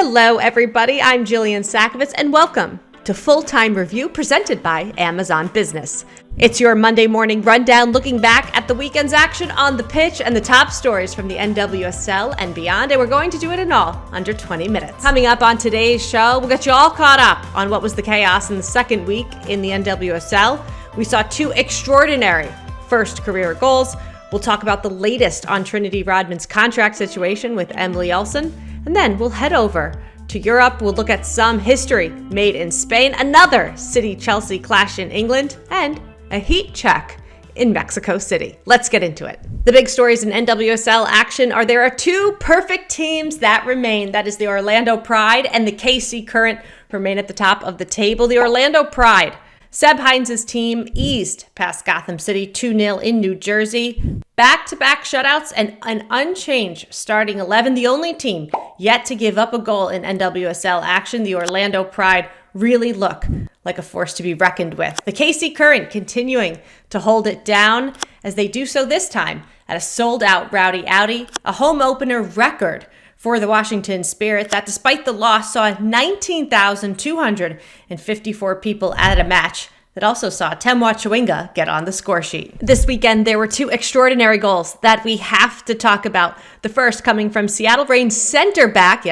Hello, everybody. I'm Jillian Sakovits, and welcome to Full-Time Review presented by Amazon Business. It's your Monday morning rundown looking back at the weekend's action on the pitch and the top stories from the NWSL and beyond, and we're going to do it in all under 20 minutes. Coming up on today's show, we'll get you all caught up on what was the chaos in the second week in the NWSL. We saw two extraordinary first career goals. We'll talk about the latest on Trinity Rodman's contract situation with Emily Olsen, and then we'll head over to Europe. We'll look at some history made in Spain, another City-Chelsea clash in England, and a heat check in Mexico City. Let's get into it. The big stories in NWSL action are there are two perfect teams that remain. That is the Orlando Pride and the KC Current remain at the top of the table. The Orlando Pride, Seb Hines' team eased past Gotham City 2-0 in New Jersey. Back-to-back shutouts and an unchanged starting 11. The only team yet to give up a goal in NWSL action, the Orlando Pride, really look like a force to be reckoned with. The KC Current continuing to hold it down as they do so this time at a sold-out Rowdy Audi, a home opener record for the Washington Spirit that despite the loss saw 19,254 people at a match that also saw Temwa Chawinga get on the score sheet. This weekend, there were two extraordinary goals that we have to talk about. The first coming from Seattle Reign center back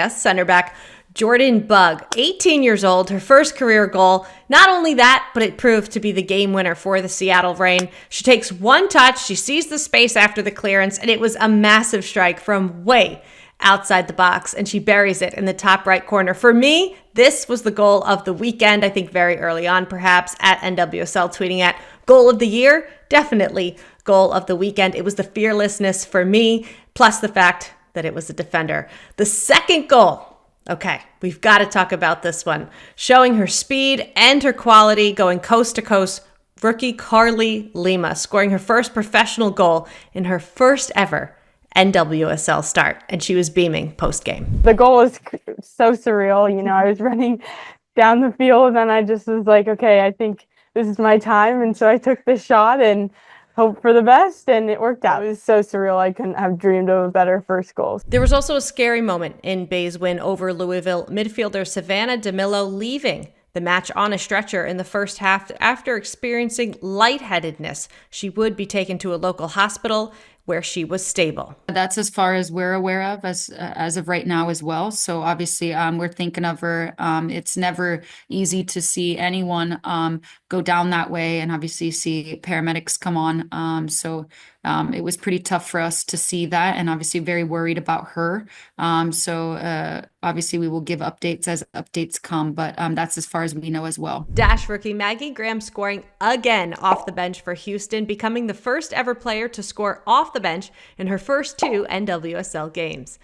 Jordan Bugg, 18 years old, her first career goal. Not only that, but it proved to be the game winner for the Seattle Reign. She takes one touch, she sees the space after the clearance, and it was a massive strike from way outside the box, and she buries it in the top right corner. For me, this was the goal of the weekend. I think very early on, perhaps, at NWSL tweeting at goal of the year, definitely goal of the weekend. It was the fearlessness for me, plus the fact that it was a defender. The second goal, okay, we've got to talk about this one. Showing her speed and her quality, going coast to coast, rookie Carly Lima scoring her first professional goal in her first ever NWSL start, and she was beaming post-game. The goal was so surreal. You know, I was running down the field and I just was like, okay, I think this is my time. And so I took this shot and hoped for the best, and it worked out. It was so surreal. I couldn't have dreamed of a better first goal. There was also a scary moment in Bay's win over Louisville. Midfielder Savannah DeMillo leaving the match on a stretcher in the first half after experiencing lightheadedness. She would be taken to a local hospital where she was stable. That's as far as we're aware of as of right now as well. So obviously we're thinking of her. It's never easy to see anyone go down that way and obviously see paramedics come on. So it was pretty tough for us to see that, and obviously very worried about her. So obviously we will give updates as updates come, but that's as far as we know as well. Dash rookie Maggie Graham scoring again off the bench for Houston, becoming the first ever player to score off the bench in her first two NWSL games.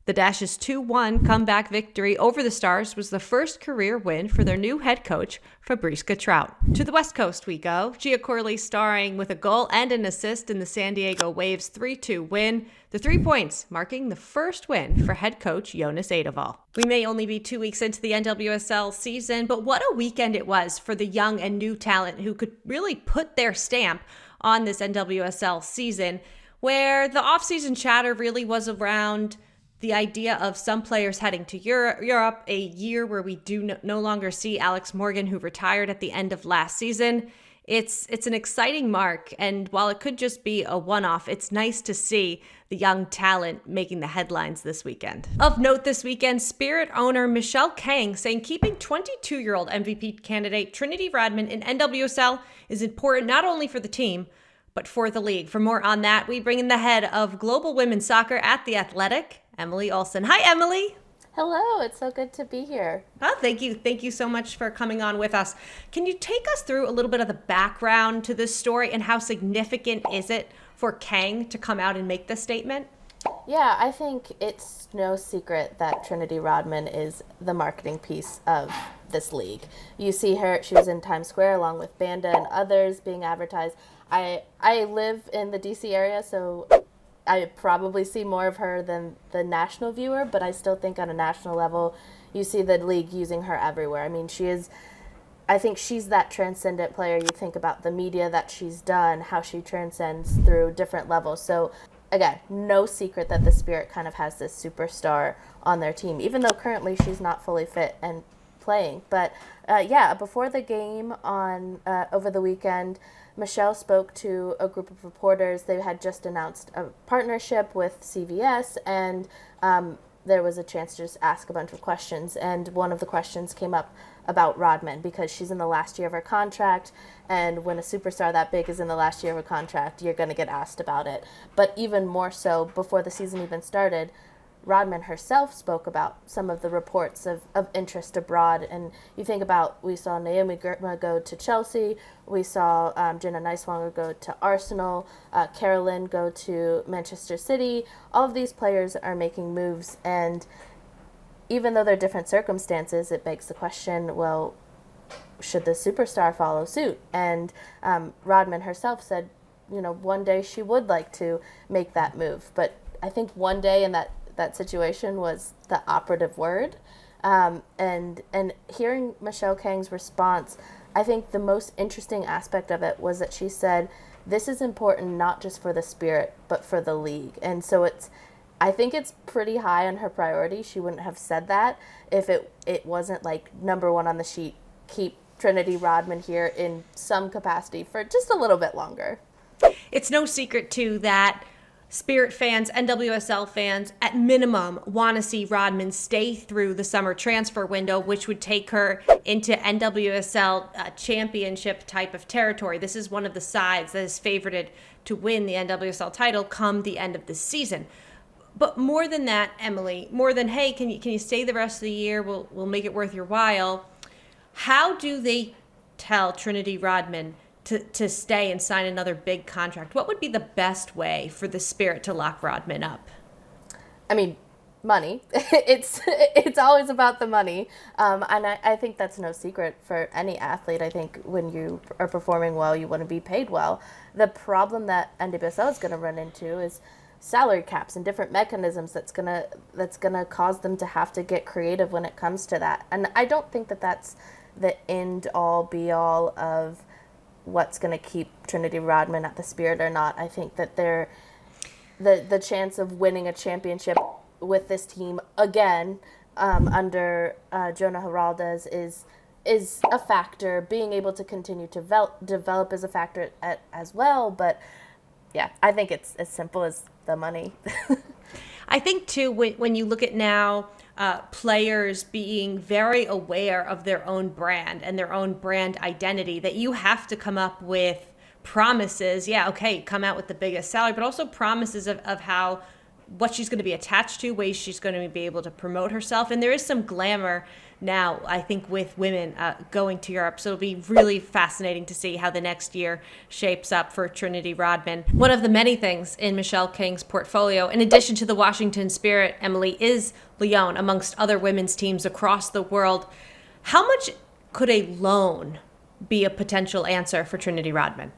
The Dash's 2-1 comeback victory over the Stars was the first career win for their new head coach, Fabrice Gatrout. To the West Coast we go. Gia Corley starring with a goal and an assist in the San Diego Waves 3-2 win. The 3 points marking the first win for head coach Jonas Eidevall. We may only be 2 weeks into the NWSL season, but what a weekend it was for the young and new talent who could really put their stamp on this NWSL season, where the offseason chatter really was around the idea of some players heading to Europe, a year where we do no longer see Alex Morgan, who retired at the end of last season. It's an exciting mark, and while it could just be a one-off, it's nice to see the young talent making the headlines this weekend. Of note this weekend, Spirit owner Michelle Kang saying keeping 22-year-old MVP candidate Trinity Rodman in NWSL is important not only for the team, but for the league. For more on that, we bring in the head of global women's soccer at The Athletic, Emily Olsen. Hi, Emily. Hello, it's so good to be here. Oh, thank you. Thank you so much for coming on with us. Can you take us through a little bit of the background to this story and how significant is it for Kang to come out and make this statement? Yeah, I think it's no secret that Trinity Rodman is the marketing piece of this league. You see her, she was in Times Square along with Banda and others being advertised. I live in the DC area, so I probably see more of her than the national viewer, but I still think on a national level, you see the league using her everywhere. I mean, I think she's that transcendent player. You think about the media that she's done, how she transcends through different levels. So again, no secret that the Spirit kind of has this superstar on their team, even though currently she's not fully fit and playing. But before the game on over the weekend, Michelle spoke to a group of reporters. They had just announced a partnership with CVS, and there was a chance to just ask a bunch of questions. And one of the questions came up about Rodman, because she's in the last year of her contract, and when a superstar that big is in the last year of her contract, you're going to get asked about it. But even more so, before the season even started, Rodman herself spoke about some of the reports of interest abroad. And you think about, we saw Naomi Gertma go to Chelsea, we saw Jenna Neiswanger go to Arsenal, Carolyn go to Manchester City. All of these players are making moves, and even though they're different circumstances, it begs the question, well, should the superstar follow suit? And Rodman herself said, one day she would like to make that move. But I think one day in that situation was the operative word. And hearing Michelle Kang's response, I think the most interesting aspect of it was that she said, this is important not just for the Spirit, but for the league. And so I think it's pretty high on her priority. She wouldn't have said that if it wasn't like number one on the sheet, keep Trinity Rodman here in some capacity for just a little bit longer. It's no secret, too, that Spirit fans, NWSL fans, at minimum, want to see Rodman stay through the summer transfer window, which would take her into NWSL championship type of territory. This is one of the sides that is favorited to win the NWSL title come the end of the season. But more than that, Emily, more than, hey, can you stay the rest of the year? We'll make it worth your while. How do they tell Trinity Rodman to stay and sign another big contract? What would be the best way for the Spirit to lock Rodman up? I mean, money. It's always about the money. And I think that's no secret for any athlete. I think when you are performing well, you want to be paid well. The problem that NWSL is going to run into is salary caps and different mechanisms that's gonna cause them to have to get creative when it comes to that. And I don't think that that's the end all be all of what's going to keep Trinity Rodman at the Spirit or not. I think that the chance of winning a championship with this team again under Jonah Heraldez is a factor. Being able to continue to develop is a factor as well. But yeah, I think it's as simple as the money. I think, too, when you look at now players being very aware of their own brand and their own brand identity, that you have to come up with promises. Yeah, okay, come out with the biggest salary, but also promises of how what she's going to be attached to, ways she's going to be able to promote herself. And there is some glamour now, I think, with women going to Europe. So it'll be really fascinating to see how the next year shapes up for Trinity Rodman. One of the many things in Michelle Kang's portfolio, in addition to the Washington Spirit, Emily, is Lyon, amongst other women's teams across the world. How much could a loan be a potential answer for Trinity Rodman?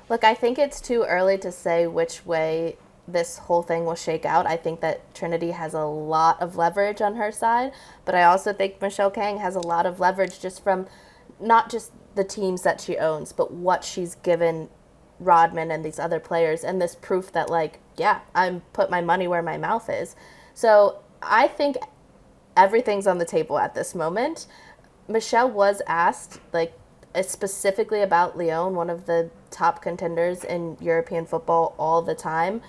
Look, I think it's too early to say which way this whole thing will shake out. I think that Trinity has a lot of leverage on her side, but I also think Michelle Kang has a lot of leverage just from not just the teams that she owns, but what she's given Rodman and these other players, and this proof that, like, yeah, I'm put my money where my mouth is. So I think everything's on the table at this moment. Michelle was asked, like, specifically about Lyon, one of the top contenders in European football all the time.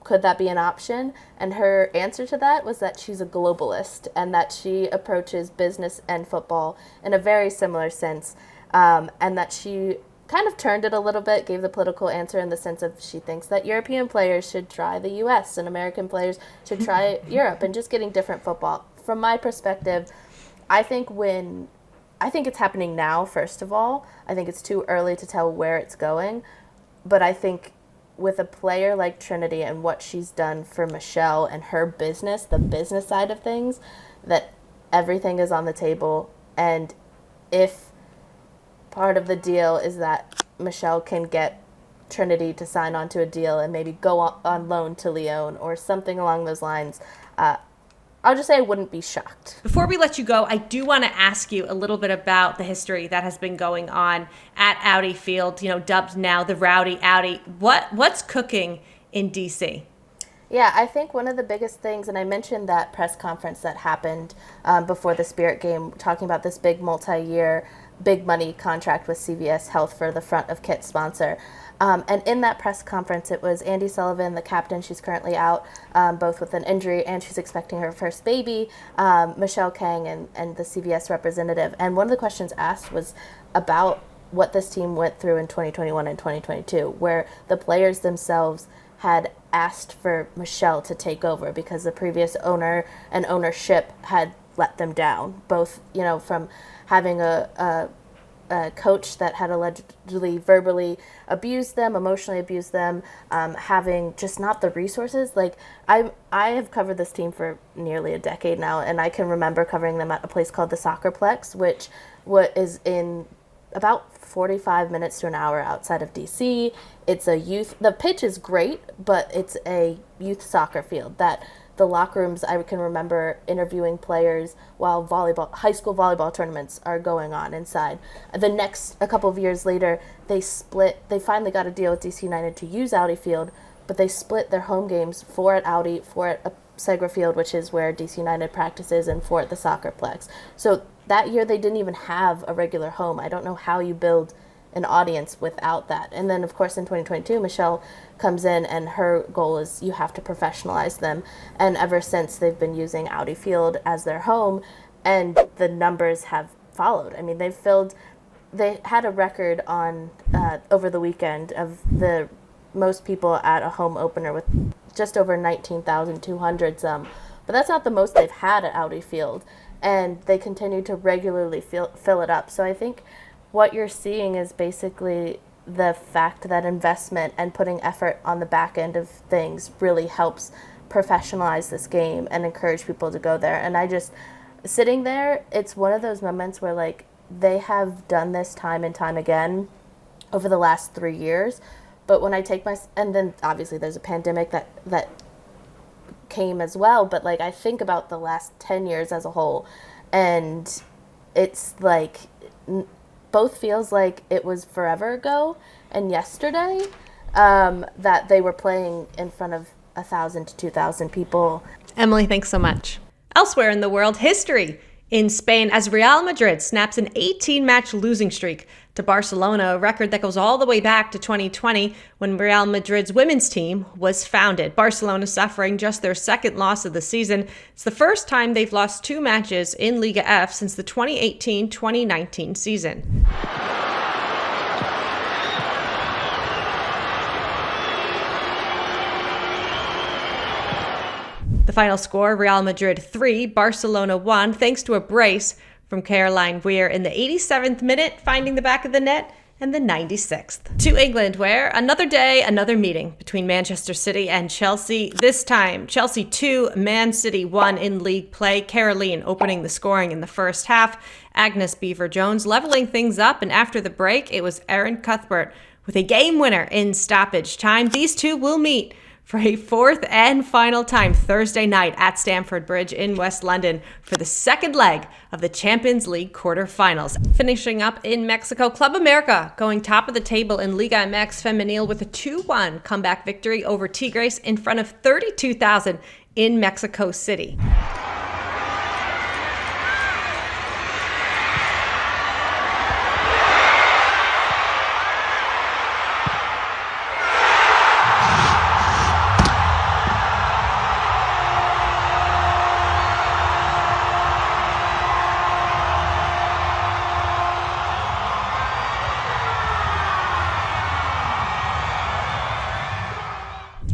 Could that be an option? And her answer to that was that she's a globalist and that she approaches business and football in a very similar sense, and that she kind of turned it a little bit, gave the political answer in the sense of she thinks that European players should try the U.S. and American players should try Europe, and just getting different football. From my perspective, I think it's happening now, first of all. I think it's too early to tell where it's going, but I think with a player like Trinity and what she's done for Michelle and her business, the business side of things, that everything is on the table. And if part of the deal is that Michelle can get Trinity to sign onto a deal and maybe go on loan to Lyon or something along those lines, I'll just say I wouldn't be shocked. Before we let you go, I do want to ask you a little bit about the history that has been going on at Audi Field, dubbed now the Rowdy Audi. What's cooking in D.C.? Yeah, I think one of the biggest things, and I mentioned that press conference that happened before the Spirit game, talking about this big multi-year, big money contract with CVS Health for the front of kit sponsor. And in that press conference, it was Andy Sullivan, the captain. She's currently out, both with an injury and she's expecting her first baby, Michelle Kang, and the CVS representative. And one of the questions asked was about what this team went through in 2021 and 2022, where the players themselves had asked for Michelle to take over because the previous owner and ownership had let them down, both, from having a coach that had allegedly verbally abused them, emotionally abused them, having just not the resources. Like, I have covered this team for nearly a decade now, and I can remember covering them at a place called the Soccerplex, which is in about 45 minutes to an hour outside of DC. It's the pitch is great, but it's a youth soccer field that the locker rooms, I can remember interviewing players while high school volleyball tournaments are going on inside. A couple of years later, they finally got a deal with DC United to use Audi Field, but they split their home games, 4 at Audi, 4 at Segra Field, which is where DC United practices, and 4 at the Soccerplex. So that year they didn't even have a regular home. I don't know how you build an audience without that. And then, of course, in 2022, Michelle comes in, and her goal is you have to professionalize them. And ever since, they've been using Audi Field as their home, and the numbers have followed. I mean, they had a record on over the weekend of the most people at a home opener with just over 19,200 some. But that's not the most they've had at Audi Field. And they continue to regularly fill it up. So I think what you're seeing is basically the fact that investment and putting effort on the back end of things really helps professionalize this game and encourage people to go there. And sitting there, it's one of those moments where, like, they have done this time and time again over the last 3 years. But when I and then obviously there's a pandemic that came as well, but like, I think about the last 10 years as a whole, and it's like both feels like it was forever ago and yesterday that they were playing in front of 1,000 to 2,000 people. Emily, thanks so much. Elsewhere in the world, history in Spain as Real Madrid snaps an 18-match losing streak to Barcelona, a record that goes all the way back to 2020 when Real Madrid's women's team was founded. Barcelona suffering just their second loss of the season. It's the first time they've lost 2 matches in Liga F since the 2018-2019 season. The final score, Real Madrid 3, Barcelona 1, thanks to a brace from Caroline Weir in the 87th minute, finding the back of the net, and the 96th. To England, where another day, another meeting between Manchester City and Chelsea. This time, Chelsea 2, Man City 1 in league play. Caroline opening the scoring in the first half. Agnes Beever-Jones leveling things up, and after the break, it was Erin Cuthbert with a game winner in stoppage time. These two will meet for a 4th and final time Thursday night at Stamford Bridge in West London for the second leg of the Champions League quarterfinals. Finishing up in Mexico, Club America going top of the table in Liga MX Femenil with a 2-1 comeback victory over Tigres in front of 32,000 in Mexico City.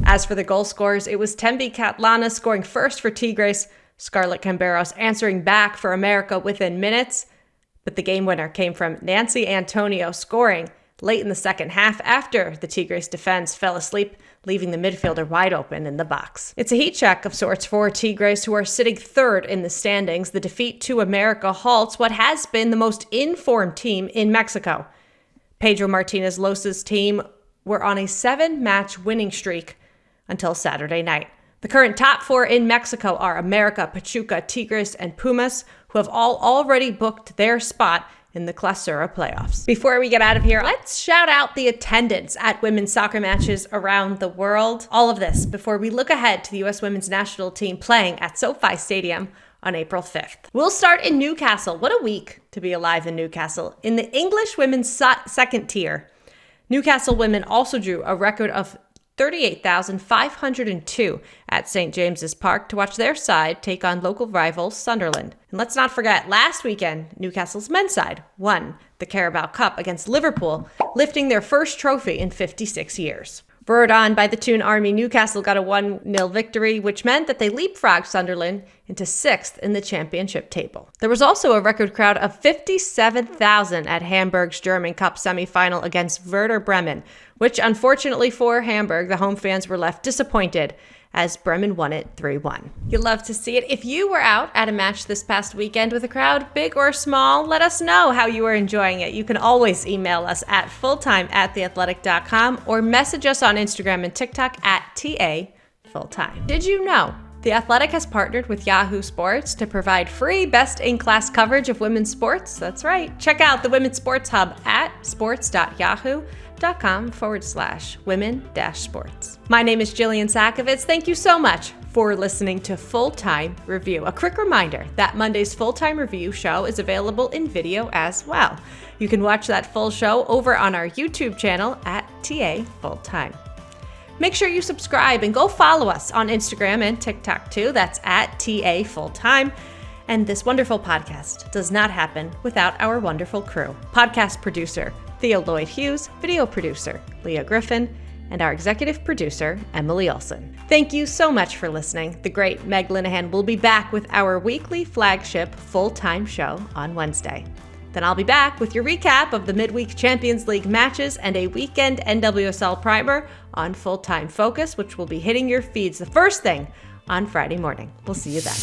As for the goal scorers, it was Tembi Catlana scoring first for Tigres, Scarlett Camberos answering back for America within minutes, but the game winner came from Nancy Antonio scoring late in the second half after the Tigres defense fell asleep, leaving the midfielder wide open in the box. It's a heat check of sorts for Tigres, who are sitting 3rd in the standings. The defeat to America halts what has been the most informed team in Mexico. Pedro Martinez Los's team were on a 7-match winning streak until Saturday night. The The current top 4 in Mexico are America, Pachuca, Tigres, and Pumas, who have all already booked their spot in the Clasico playoffs. Before we get out of here, let's shout out the attendance at women's soccer matches around the world. All of this before we look ahead to the U.S. women's national team playing at SoFi Stadium on April 5th. We'll start in Newcastle. What a week to be alive in Newcastle. In the English women's second tier, Newcastle women also drew a record of 38,502 at St. James's Park to watch their side take on local rival Sunderland. And let's not forget, last weekend, Newcastle's men's side won the Carabao Cup against Liverpool, lifting their first trophy in 56 years. Spurred on by the Toon Army, Newcastle got a 1-0 victory, which meant that they leapfrogged Sunderland into 6th in the championship table. There was also a record crowd of 57,000 at Hamburg's German Cup semi-final against Werder Bremen, which unfortunately for Hamburg, the home fans were left disappointed as Bremen won it 3-1. You'll love to see it. If you were out at a match this past weekend with a crowd, big or small, let us know how you were enjoying it. You can always email us at fulltime@theathletic.com or message us on Instagram and TikTok at @TAFulltime. Did you know The Athletic has partnered with Yahoo Sports to provide free best-in-class coverage of women's sports? That's right. Check out the Women's Sports Hub at sports.yahoo.com/women-sports. My name is Jillian Sakovits. Thank you so much for listening to Full Time Review. A quick reminder that Monday's Full Time Review show is available in video as well. You can watch that full show over on our YouTube channel at TA Fulltime. Make sure you subscribe and go follow us on Instagram and TikTok too. That's at TA Fulltime. And this wonderful podcast does not happen without our wonderful crew. Podcast producer, Theo Lloyd Hughes, video producer, Leah Griffin, and our executive producer, Emily Olsen. Thank you so much for listening. The great Meg Linehan will be back with our weekly flagship full-time show on Wednesday. Then I'll be back with your recap of the midweek Champions League matches and a weekend NWSL primer on Full Time Focus, which will be hitting your feeds the first thing on Friday morning. We'll see you then.